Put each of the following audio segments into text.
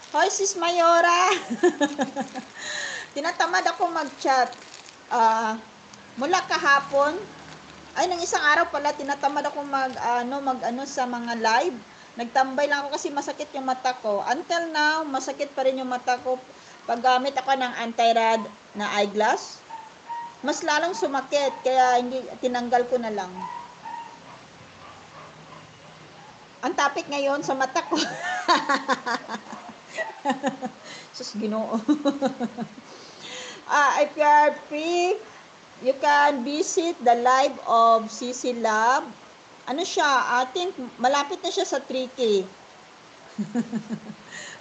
Hoy, sis Mayora! Tinatamad ako mag-chat. Mula kahapon, ay nang isang araw pala, tinatamad ako mag-ano sa mga live. Nagtambay lang ako kasi masakit yung mata ko. Until now, masakit pa rin yung mata ko. Paggamit ako ng anti-rad na eyeglass, mas lalong sumakit. Kaya hindi, tinanggal ko na lang. Ang topic ngayon sa mata ko. Sus, Ginoo. If you are free, you can visit the live of CC Lab. Ano siya? I think malapit na siya sa 3K.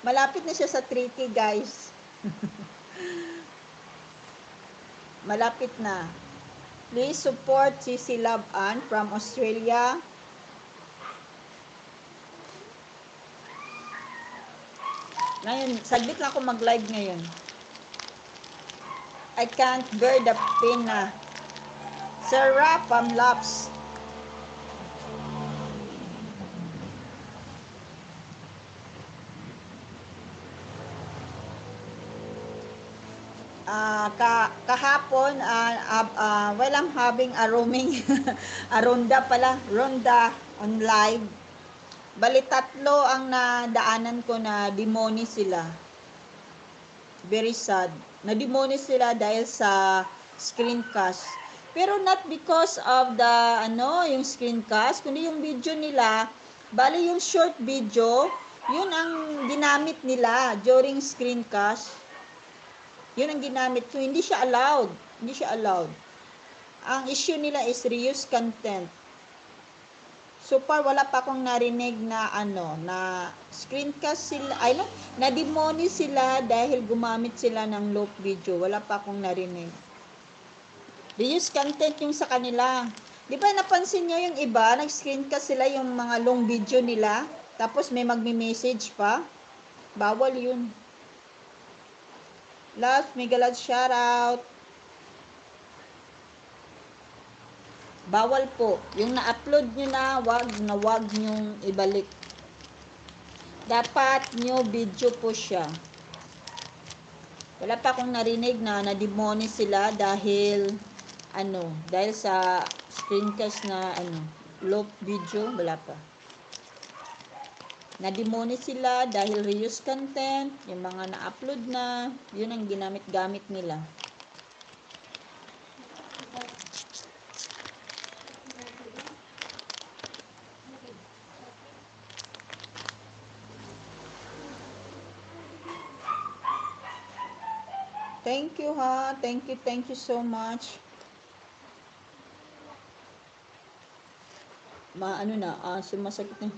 Malapit na siya sa 3K, guys. Malapit na. Please support CC Lab Ann from Australia. Ngayon, saglit lang ako mag-live ngayon. I can't bear the pain na. Sarah from Laps. Kahapon, while I'm having a roaming, a ronda on live, bali tatlo ang nadaanan ko na demoni sila. Very sad. Na-demoni sila dahil sa screencast. Pero not because of the, yung screencast, kundi yung video nila, bali yung short video, yun ang ginamit nila during screencast. Yun ang ginamit ko. Hindi siya allowed. Hindi siya allowed. Ang issue nila is reuse content. So far, wala pa akong narinig na na screencast sila, na demoni sila dahil gumamit sila ng loop video. Wala pa akong narinig. Reuse content yung sa kanila. Di ba napansin nyo yung iba, nag-screencast sila yung mga long video nila, tapos may magme-message pa? Bawal yun. Love, Migalad, shoutout. Bawal po. Yung na-upload nyo na, wag nyong ibalik. Dapat nyo video po siya. Wala pa akong narinig na na-demoni sila dahil dahil sa screencast na loop video, wala pa. Na-demoni sila dahil reuse content, yung mga na-upload na, yun ang ginamit-gamit nila. Thank you ha. Thank you so much. Sumasakit na.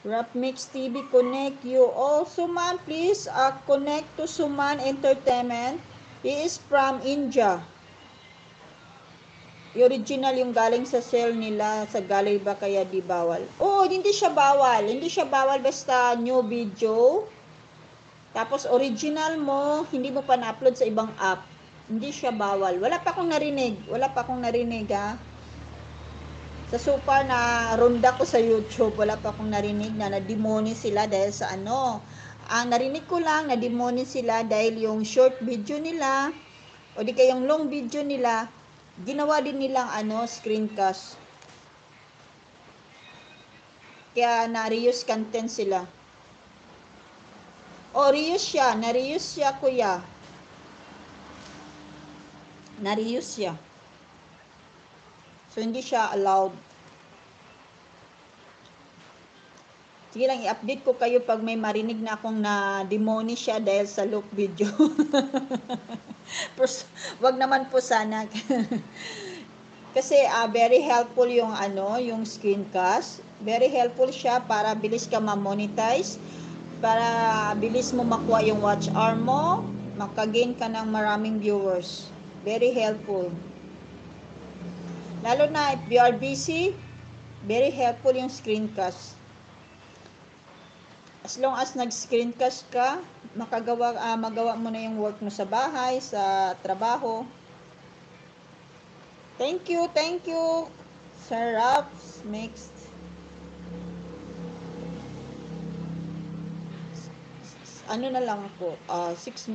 Rap Mix TV, connect you. Oh, Suman, please connect to Suman Entertainment. He is from India. Original yung galing sa sale nila, sa gallery ba kaya di bawal? Oh, hindi siya bawal. Hindi siya bawal basta new video. Tapos original mo, hindi mo pa na-upload sa ibang app. Hindi siya bawal. Wala pa akong narinig ha. Sa super na ronda ko sa YouTube, wala pa akong narinig na na-demoni sila dahil sa Ang narinig ko lang, na-demoni sila dahil yung short video nila, o di kayong long video nila, ginawa din nilang screencast. Kaya na-reuse content sila. O, na-reuse siya kuya. Na-reuse siya. So, hindi siya allowed. Sige lang, i-update ko kayo pag may marinig na akong na-demoni siya dahil sa loop video. Wag naman po sana. Kasi very helpful yung yung screencast. Very helpful siya para bilis ka ma-monetize. Para bilis mo makuha yung watch hour mo. Makagain ka ng maraming viewers. Very helpful. Lalo na if you are busy, very helpful yung screencast. As long as nag-screencast ka, magawa mo na yung work mo sa bahay, sa trabaho. Thank you, Sir Raps Mixed. ano na lang ako, 6